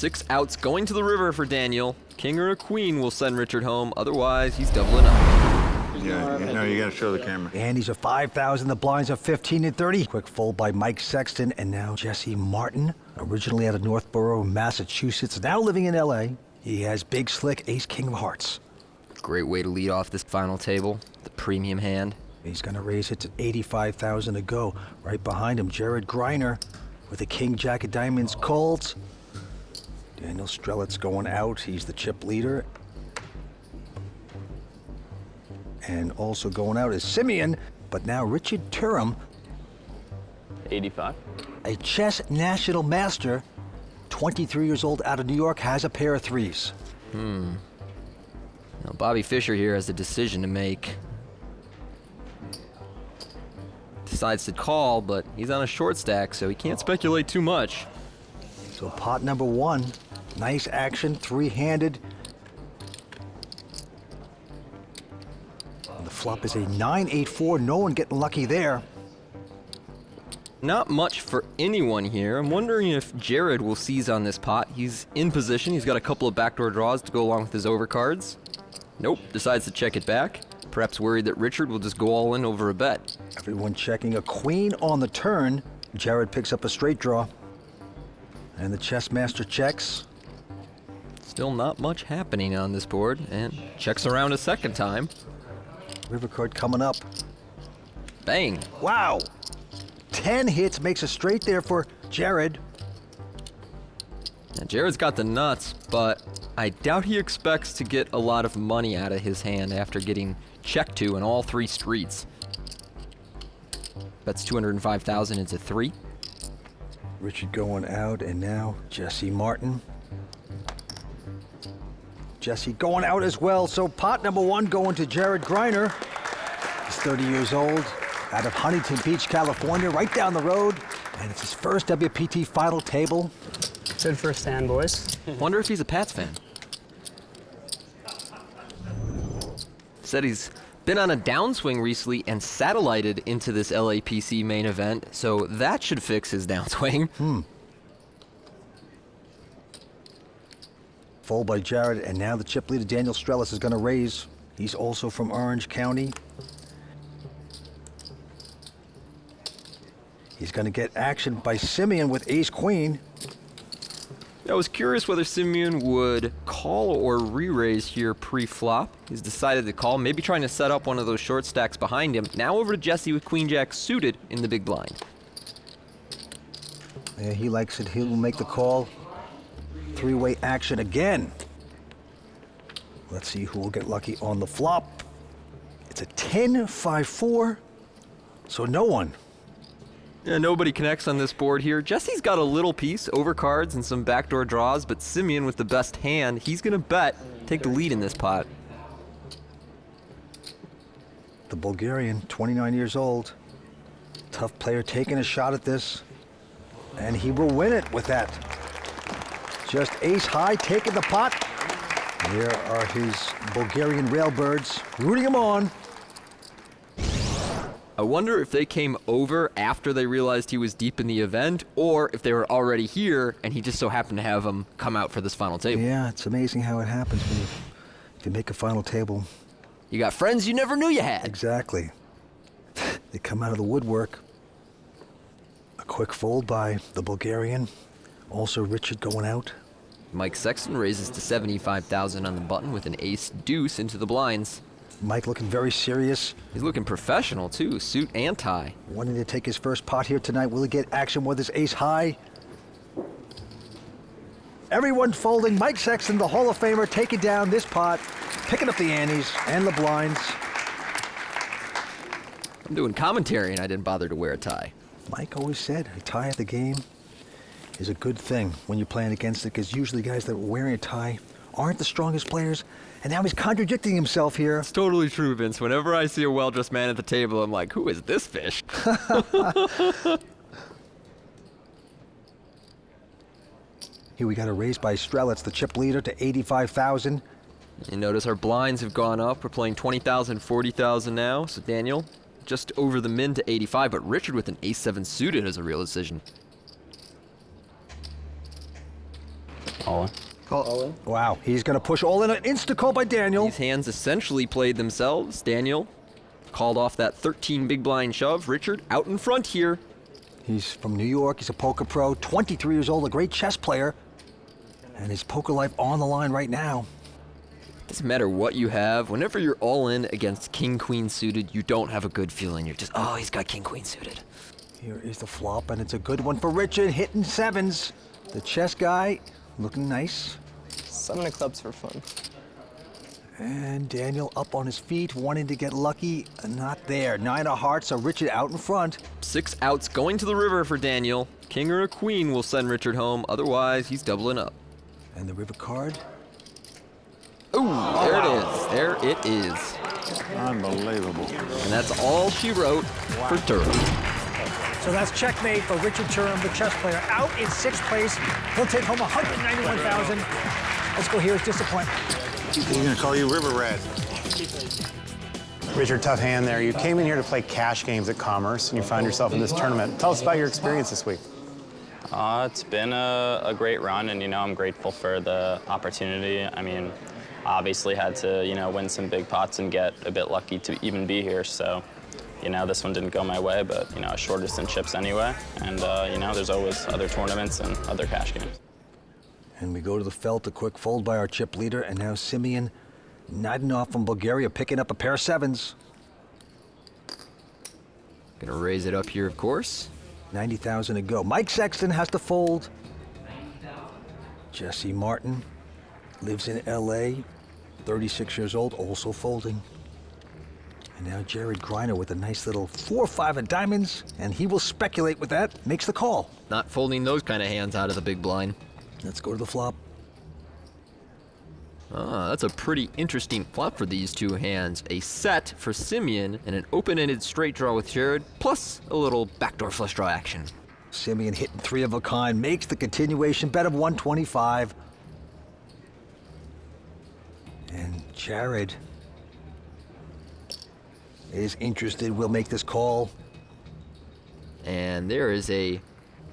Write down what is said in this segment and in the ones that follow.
6 outs going to the river for Daniel. King or a queen will send Richard home. Otherwise, he's doubling up. Yeah, you gotta show the camera. Andy's are 5,000. The blinds are 15 and 30. Quick fold by Mike Sexton, and now Jesse Martin, originally out of Northborough, Massachusetts, now living in L.A. He has big slick ace king of hearts. Great way to lead off this final table. The premium hand. He's going to raise it to 85,000 to go. Right behind him, Jared Greiner with a king jack of diamonds called. Daniel Strelitz going out. He's the chip leader. And also going out is Simeon, but now Richard Turum, 85. a chess national master, 23 years old, out of New York, has a pair of threes. Now, Bobby Fischer here has a decision to make. Decides to call, but he's on a short stack, so he can't speculate too much. So pot number one, nice action, three-handed. And the flop is a 9-8-4, no one getting lucky there. Not much for anyone here. I'm wondering if Jared will seize on this pot. He's in position. He's got a couple of backdoor draws to go along with his overcards. Nope, decides to check it back. Perhaps worried that Richard will just go all in over a bet. Everyone checking a queen on the turn. Jared picks up a straight draw. And the chess master checks. Still not much happening on this board, and checks around a second time. River card coming up. Bang. Wow! 10 hits, makes a straight there for Jared. Now, Jared's got the nuts, but I doubt he expects to get a lot of money out of his hand after getting checked to in all 3 streets. That's 205,000 into 3. Richard going out, and now Jesse Martin. Jesse going out as well, so pot number one going to Jared Greiner. He's 30 years old, out of Huntington Beach, California, right down the road. And it's his first WPT final table. Good first stand, boys. Wonder if he's a Pats fan. Said he's been on a downswing recently and satellited into this LAPC main event, so that should fix his downswing. Fold by Jared, and now the chip leader Daniel Strelitz is going to raise. He's also from Orange County. He's going to get action by Simeon with ace-queen. I was curious whether Simeon would call or re-raise here pre-flop. He's decided to call, maybe trying to set up one of those short stacks behind him. Now over to Jesse with queen-jack suited in the big blind. Yeah, he likes it. He'll make the call. Three-way action again. Let's see who will get lucky on the flop. It's a 10-5-4, so no one. Yeah, nobody connects on this board here. Jesse's got a little piece, overcards and some backdoor draws, but Simeon with the best hand, he's gonna bet, take the lead in this pot. The Bulgarian, 29 years old. Tough player taking a shot at this. And he will win it with that. Just ace high, taking the pot. There are his Bulgarian railbirds, rooting him on. I wonder if they came over after they realized he was deep in the event, or if they were already here and he just so happened to have them come out for this final table. Yeah, it's amazing how it happens when if you make a final table. You got friends you never knew you had. Exactly. They come out of the woodwork. A quick fold by the Bulgarian. Also Richard going out. Mike Sexton raises to 75,000 on the button with an ace deuce into the blinds. Mike looking very serious. He's looking professional too, suit and tie. Wanting to take his first pot here tonight. Will he get action with his ace high? Everyone folding. Mike Sexton, the Hall of Famer, taking down this pot, picking up the antes and the blinds. I'm doing commentary and I didn't bother to wear a tie. Mike always said a tie at the game is a good thing when you're playing against it, because usually guys that are wearing a tie aren't the strongest players. And now he's contradicting himself here. It's totally true, Vince. Whenever I see a well-dressed man at the table, I'm like, who is this fish? Here we got a raise by Strelitz, the chip leader, to 85,000. You notice our blinds have gone up. We're playing 20,000, 40,000 now. So Daniel, just over the min to 85, but Richard with an ace-7 suited is a real decision. All in. Wow, he's going to push all in. An insta-call by Daniel. These hands essentially played themselves. Daniel called off that 13 big blind shove. Richard out in front here. He's from New York. He's a poker pro, 23 years old, a great chess player. And his poker life on the line right now. Doesn't matter what you have. Whenever you're all in against king-queen suited, you don't have a good feeling. You're just, oh, he's got king-queen suited. Here is the flop, and it's a good one for Richard, hitting sevens. The chess guy looking nice. 7 of clubs for fun. And Daniel up on his feet, wanting to get lucky. Not there. 9 of hearts, so Richard out in front. 6 outs going to the river for Daniel. King or a queen will send Richard home. Otherwise, he's doubling up. And the river card. Ooh, there it is. There it is. Unbelievable. And that's all she wrote for Turin. So that's checkmate for Richard Turin, the chess player, out in 6th place. He'll take home $191,000. Let's go hear his disappointment. He's gonna call you River Rat. Richard, tough hand there. You came in here to play cash games at Commerce, and you find yourself in this tournament. Tell us about your experience this week. It's been a great run, and, I'm grateful for the opportunity. I mean, obviously had to, win some big pots and get a bit lucky to even be here. So, this one didn't go my way, but, short distance chips anyway. And, there's always other tournaments and other cash games. And we go to the felt, a quick fold by our chip leader, and now Simeon nodding off from Bulgaria, picking up a pair of sevens. Gonna raise it up here, of course. 90,000 to go. Mike Sexton has to fold. Jesse Martin lives in LA, 36 years old, also folding. And now Jared Griner with a nice little 4-5 of diamonds, and he will speculate with that, makes the call. Not folding those kind of hands out of the big blind. Let's go to the flop. Ah, that's a pretty interesting flop for these two hands. A set for Simeon and an open-ended straight draw with Jared, plus a little backdoor flush draw action. Simeon hitting 3 of a kind, makes the continuation bet of 125. And Jared is interested, will make this call. And there is a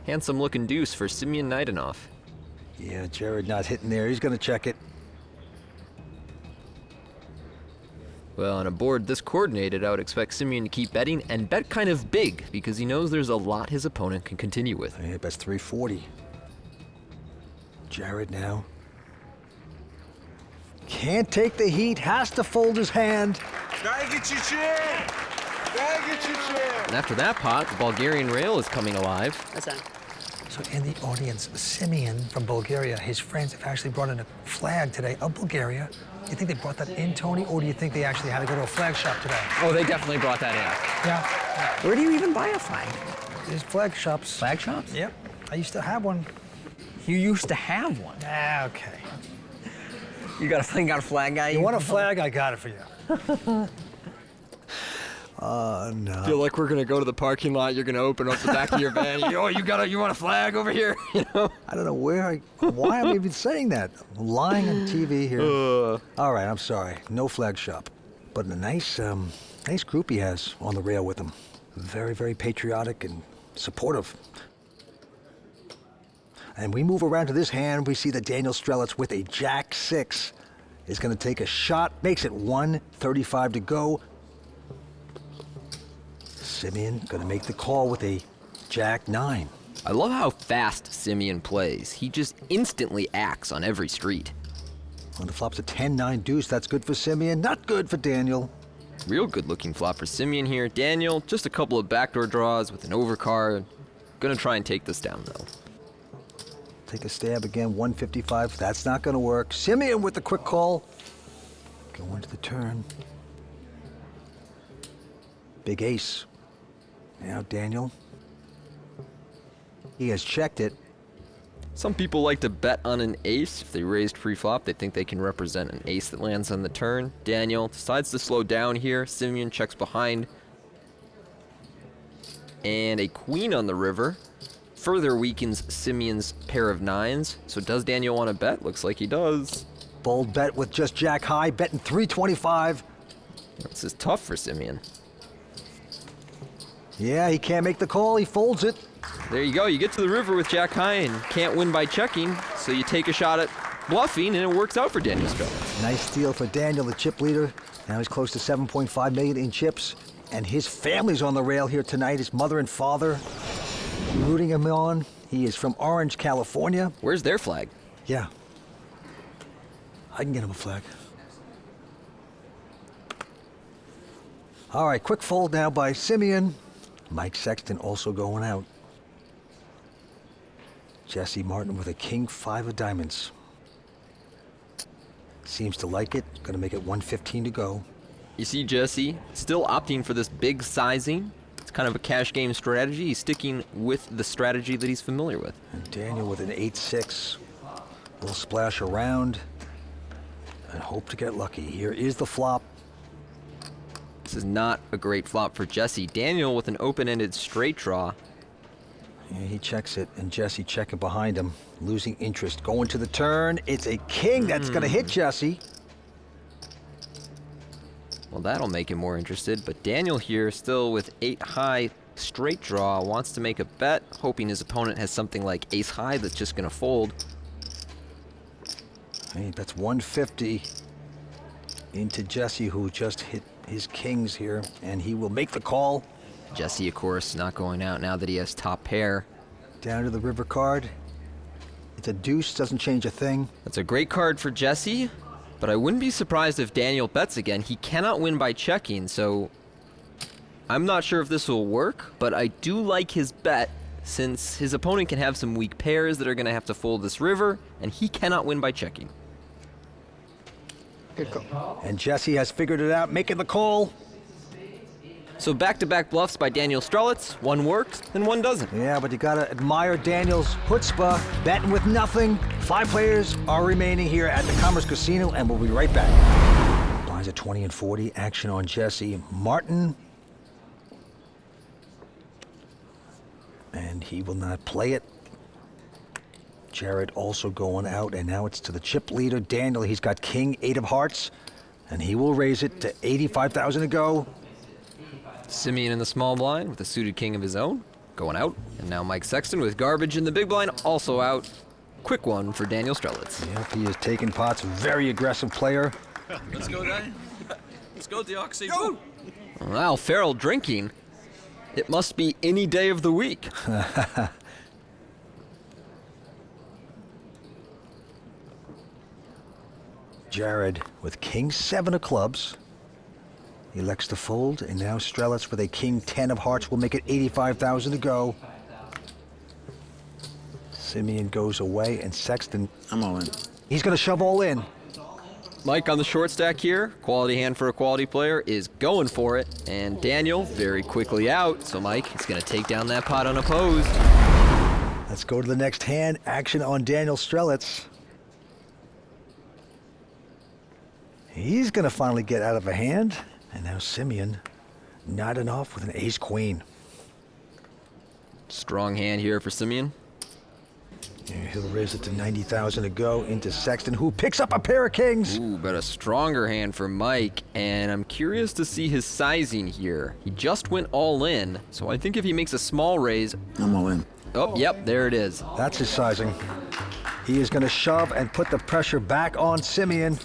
handsome-looking deuce for Simeon Naidenoff. Yeah, Jared not hitting there, he's gonna check it. Well, on a board this coordinated, I would expect Simeon to keep betting and bet kind of big because he knows there's a lot his opponent can continue with. Yeah, bets 340. Jared now. Can't take the heat, has to fold his hand. Gotta get your chair! Gotta get your chair! And after that pot, the Bulgarian rail is coming alive. That's it. So in the audience, Simeon from Bulgaria, his friends have actually brought in a flag today of Bulgaria. You think they brought that in, Tony, or do you think they actually had to go to a flag shop today? Oh, they definitely brought that in. Yeah. Where do you even buy a flag? There's flag shops. Flag shops? Yep. I used to have one. You used to have one. Ah, okay. You got a flag guy? You want a flag? I got it for you. No. I feel like we're gonna go to the parking lot. You're gonna open up the back of your van. You want a flag over here? I don't know why I'm even saying that. I'm lying on TV here. All right, I'm sorry. No flag shop, but a nice group he has on the rail with him. Very, very patriotic and supportive. And we move around to this hand. We see that Daniel Strelitz with a Jack-6 is going to take a shot. Makes it 135 to go. Simeon going to make the call with a Jack-9. I love how fast Simeon plays. He just instantly acts on every street. On the flop's a 10-9 deuce. That's good for Simeon. Not good for Daniel. Real good looking flop for Simeon here. Daniel, just a couple of backdoor draws with an overcard. Gonna try and take this down though. Take a stab again, 155. That's not gonna work. Simeon with the quick call. Go into the turn. Big ace. Now Daniel. He has checked it. Some people like to bet on an ace. If they raised pre-flop, they think they can represent an ace that lands on the turn. Daniel decides to slow down here. Simeon checks behind. And a queen on the river further weakens Simeon's pair of nines. So does Daniel want to bet? Looks like he does. Bold bet with just Jack high, betting 325. This is tough for Simeon. Yeah, he can't make the call. He folds it. There you go. You get to the river with Jack high and can't win by checking, so you take a shot at bluffing, and it works out for Daniel Strelitz. Nice steal for Daniel, the chip leader. Now he's close to 7.5 million in chips, and his family's on the rail here tonight. His mother and father rooting him on. He is from Orange, California. Where's their flag? Yeah. I can get him a flag. All right, quick fold now by Simeon. Mike Sexton also going out. Jesse Martin with a king 5 of diamonds. Seems to like it. Gonna make it 115 to go. You see Jesse still opting for this big sizing. It's kind of a cash game strategy. He's sticking with the strategy that he's familiar with. And Daniel with an 8-6. We'll splash around and hope to get lucky. Here is the flop. This is not a great flop for Jesse. Daniel with an open-ended straight draw. Yeah, he checks it, and Jesse checking behind him, losing interest. Going to the turn. It's a king that's going to hit Jesse. Well, that'll make him more interested, but Daniel here still with 8 high straight draw wants to make a bet, hoping his opponent has something like ace high that's just going to fold. Hey, that's 150 into Jesse, who just hit his kings here, and he will make the call. Jesse, of course, not going out now that he has top pair. Down to the river card. It's a deuce, doesn't change a thing. That's a great card for Jesse, but I wouldn't be surprised if Daniel bets again. He cannot win by checking, so I'm not sure if this will work, but I do like his bet since his opponent can have some weak pairs that are going to have to fold this river, and he cannot win by checking. Good call. And Jesse has figured it out, making the call. So back-to-back bluffs by Daniel Strelitz. One works and one doesn't. Yeah, but you gotta admire Daniel's chutzpah, betting with nothing. 5 players are remaining here at the Commerce Casino, and we'll be right back. Blinds at 20 and 40. Action on Jesse Martin. And he will not play it. Jared also going out, and now it's to the chip leader, Daniel. He's got king 8 of hearts, and he will raise it to 85,000 to go. Simeon in the small blind with a suited king of his own, going out. And now Mike Sexton with garbage in the big blind, also out. Quick one for Daniel Strelitz. Yep, he is taking pots. Very aggressive player. Let's go, Danny. Let's go, Deoxy. Go! Wow, Farrell drinking. It must be any day of the week. Jared with king 7 of clubs. He elects to fold, and now Strelitz with a king 10 of hearts will make it 85,000 to go. Simeon goes away, and Sexton, I'm all in. he's going to shove all in. Mike on the short stack here. Quality hand for a quality player is going for it. And Daniel very quickly out. So Mike is going to take down that pot unopposed. Let's go to the next hand. Action on Daniel Strelitz. He's going to finally get out of a hand. And now Simeon nodding off with an ace-queen. Strong hand here for Simeon. And he'll raise it to 90,000 to go into Sexton, who picks up a pair of kings. Ooh, but a stronger hand for Mike. And I'm curious to see his sizing here. He just went all in. So I think if he makes a small raise... I'm all in. Oh, yep, there it is. That's his sizing. He is going to shove and put the pressure back on Simeon.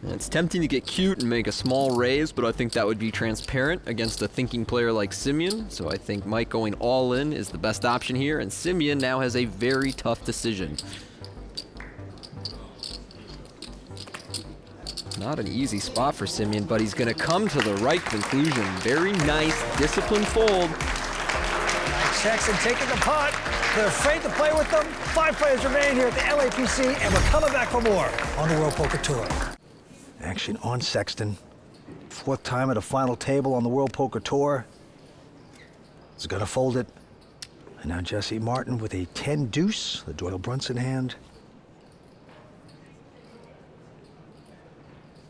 It's tempting to get cute and make a small raise, but I think that would be transparent against a thinking player like Simeon. So I think Mike going all in is the best option here, and Simeon now has a very tough decision. Not an easy spot for Simeon, but he's going to come to the right conclusion. Very nice, disciplined fold. Mike Sexton taking the pot. They're afraid to play with them. 5 players remain here at the LAPC, and we're coming back for more on the World Poker Tour. Action on Sexton. 4th time at a final table on the World Poker Tour. He's gonna fold it. And now Jesse Martin with a 10 deuce, the Doyle Brunson hand.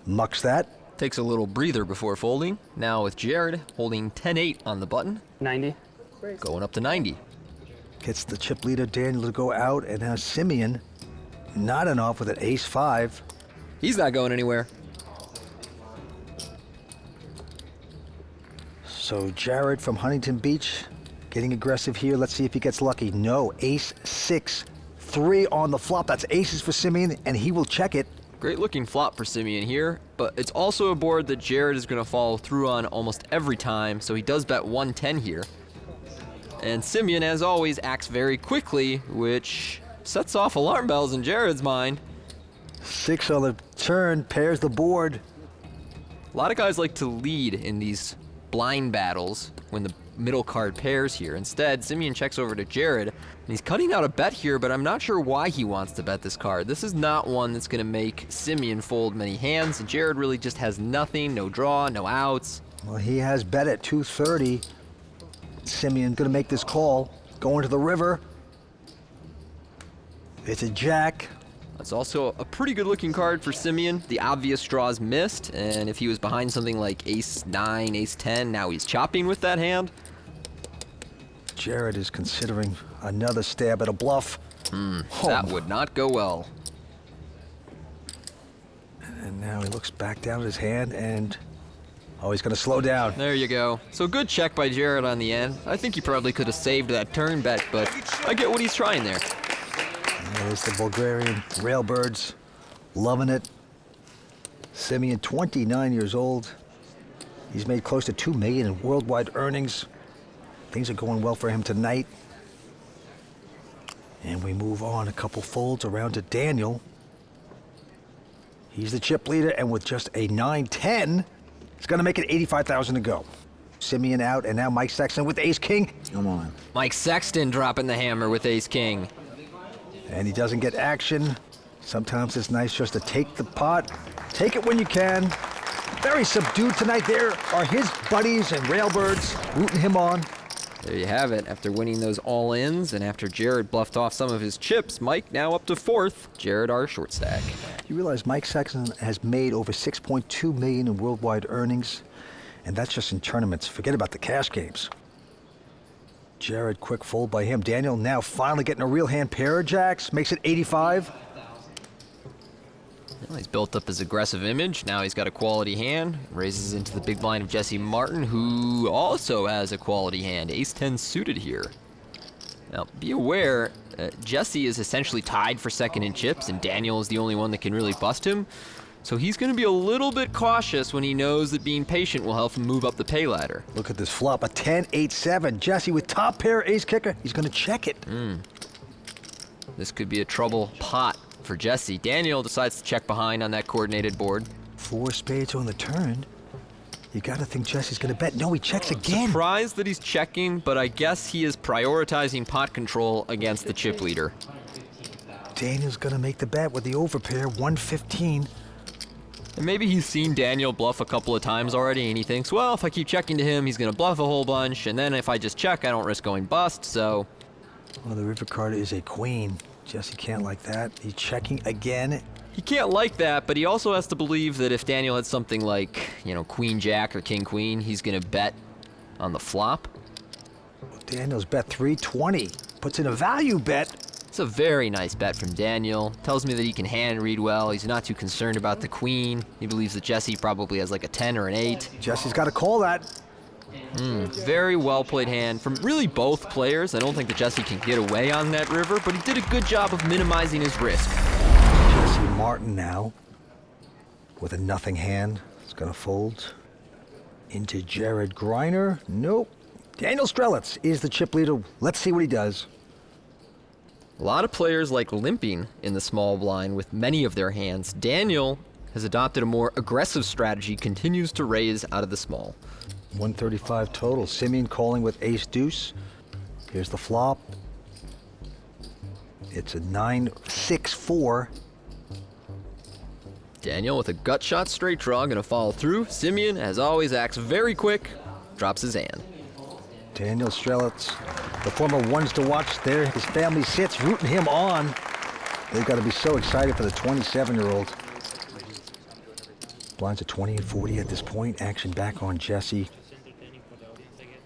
Mucks that. Takes a little breather before folding. Now with Jared holding 10-8 on the button. 90. Going up to 90. Gets the chip leader Daniel to go out, and now Simeon nodding off with an ace-5. He's not going anywhere. So Jared from Huntington Beach getting aggressive here. Let's see if he gets lucky. No, ace 6-3 on the flop. That's aces for Simeon, and he will check it. Great looking flop for Simeon here, but it's also a board that Jared is going to follow through on almost every time, so he does bet 110 here. And Simeon, as always, acts very quickly, which sets off alarm bells in Jared's mind. 6 on the turn, pairs the board. A lot of guys like to lead in these blind battles when the middle card pairs here. Instead, Simeon checks over to Jared, and he's cutting out a bet here, but I'm not sure why he wants to bet this card. This is not one that's going to make Simeon fold many hands. Jared really just has nothing, no draw, no outs. Well, he has bet at 230. Simeon going to make this call, going to the river. It's a jack. It's also a pretty good looking card for Simeon. The obvious draws missed, and if he was behind something like ace 9, ace 10, now he's chopping with that hand. Jared is considering another stab at a bluff. That would not go well. And now he looks back down at his hand and, oh, he's going to slow down. There you go. So good check by Jared on the end. I think he probably could have saved that turn bet, but I get what he's trying there. There's the Bulgarian Railbirds, loving it. Simeon, 29 years old. He's made close to $2 million in worldwide earnings. Things are going well for him tonight. And we move on a couple folds around to Daniel. He's the chip leader, and with just a 9-10, it's going to make it 85,000 to go. Simeon out, and now Mike Sexton with ace-king. Come on. Mike Sexton dropping the hammer with ace-king. And he doesn't get action. Sometimes it's nice just to take the pot. Take it when you can. Very subdued tonight. There are his buddies and Railbirds rooting him on. There you have it. After winning those all-ins and after Jared bluffed off some of his chips, Mike now up to 4th. Jared our short stack. You realize Mike Sexton has made over $6.2 million in worldwide earnings, and that's just in tournaments. Forget about the cash games. Jared, quick fold by him. Daniel now finally getting a real hand pair of jacks. Makes it 85. Well, he's built up his aggressive image. Now he's got a quality hand. Raises into the big blind of Jesse Martin, who also has a quality hand. Ace-10 suited here. Now, be aware, Jesse is essentially tied for second in chips, and Daniel is the only one that can really bust him. So he's going to be a little bit cautious when he knows that being patient will help him move up the pay ladder. Look at this flop, a 10-8-7. Jesse with top pair ace kicker. He's going to check it. This could be a trouble pot for Jesse. Daniel decides to check behind on that coordinated board. 4 spades on the turn. You got to think Jesse's going to bet. No, he checks again. Surprised that he's checking, but I guess he is prioritizing pot control against the chip leader. Daniel's going to make the bet with the overpair, 115. And maybe he's seen Daniel bluff a couple of times already, and he thinks, well, if I keep checking to him, he's going to bluff a whole bunch, and then if I just check, I don't risk going bust, so... Well, the river card is a queen. Jesse can't like that. He's checking again. He can't like that, but he also has to believe that if Daniel had something like, you know, queen-jack or king-queen, he's going to bet on the flop. Daniel's bet 320. Puts in a value bet. It's a very nice bet from Daniel. Tells me that he can hand read well. He's not too concerned about the queen. He believes that Jesse probably has like a 10 or an 8. Jesse's got to call that. Very well played hand from really both players. I don't think that Jesse can get away on that river, but he did a good job of minimizing his risk. Jesse Martin now with a nothing hand. It's going to fold into Jared Greiner. Nope. Daniel Strelitz is the chip leader. Let's see what he does. A lot of players like limping in the small blind with many of their hands. Daniel has adopted a more aggressive strategy, continues to raise out of the small. 135 total. Simeon calling with ace-deuce. Here's the flop. It's a 9-6-4. Daniel with a gut shot straight draw, gonna follow through. Simeon, as always, acts very quick, drops his hand. Daniel Strelitz, the former ones to watch there. His family sits, rooting him on. They've got to be so excited for the 27-year-old. Blinds are 20 and 40 at this point. Action back on Jesse.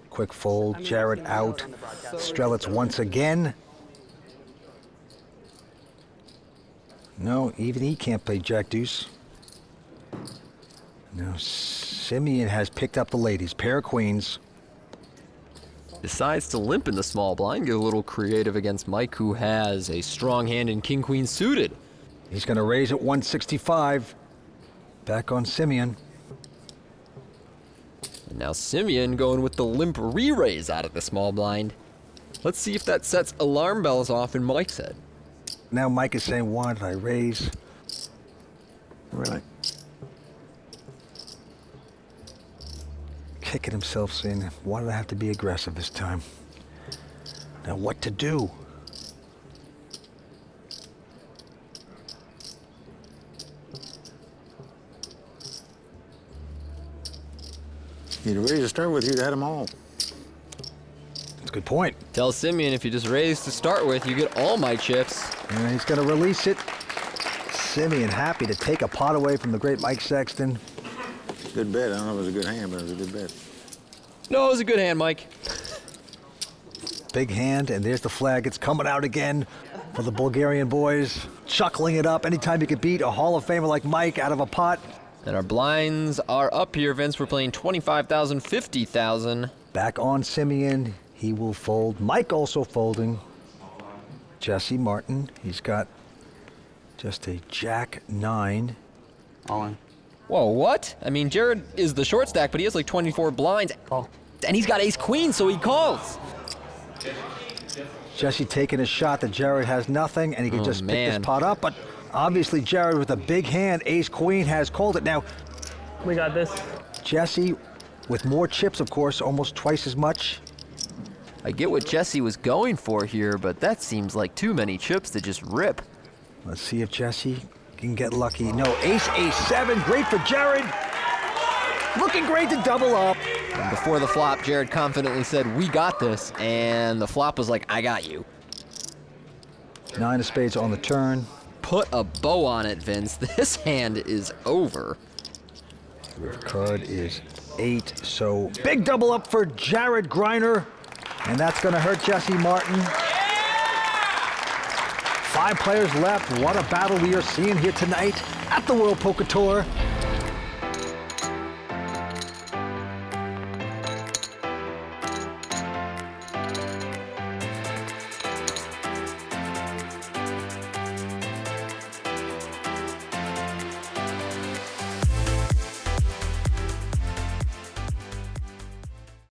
Quick fold. Jared out. Strelitz once again. No, even he can't play Jack Deuce. Now Simeon has picked up the ladies. Pair of queens. Decides to limp in the small blind, get a little creative against Mike, who has a strong hand in king-queen suited. He's going to raise at 165. Back on Simeon. And now Simeon going with the limp re-raise out of the small blind. Let's see if that sets alarm bells off in Mike's head. Now Mike is saying, why did I raise? Really? Kicking himself, saying, why did I have to be aggressive this time? Now what to do? You'd raise to start with, you'd had them all. That's a good point. Tell Simeon if you just raise to start with, you get all my chips. And he's going to release it. Simeon happy to take a pot away from the great Mike Sexton. Good bet. I don't know if it was a good hand, but it was a good bet. No, it was a good hand, Mike. Big hand, and there's the flag. It's coming out again for the Bulgarian boys. Chuckling it up. Anytime you could beat a Hall of Famer like Mike out of a pot. And our blinds are up here, Vince. We're playing 25,000, 50,000. Back on Simeon. He will fold. Mike also folding. Jesse Martin. He's got just a Jack-9. All in. Whoa, what? I mean, Jared is the short stack, but he has like 24 blinds. Call. And he's got ace-queen, so he calls. Jesse taking a shot that Jared has nothing, and he can just pick man. this pot up. But obviously, Jared with a big hand, ace-queen, has called it. Now, We got this. Jesse with more chips, of course, almost twice as much. I get what Jesse was going for here, but that seems like too many chips to just rip. Let's see if Jesse can get lucky. No, ace, ace-7, great for Jared. Looking great to double up. And before the flop, Jared confidently said, we got this, and the flop was like, I got you. 9 of spades on the turn. Put a bow on it, Vince. This hand is over. The card is 8, so big double up for Jared Greiner, and that's going to hurt Jesse Martin. 5 players left. What a battle we are seeing here tonight at the World Poker Tour.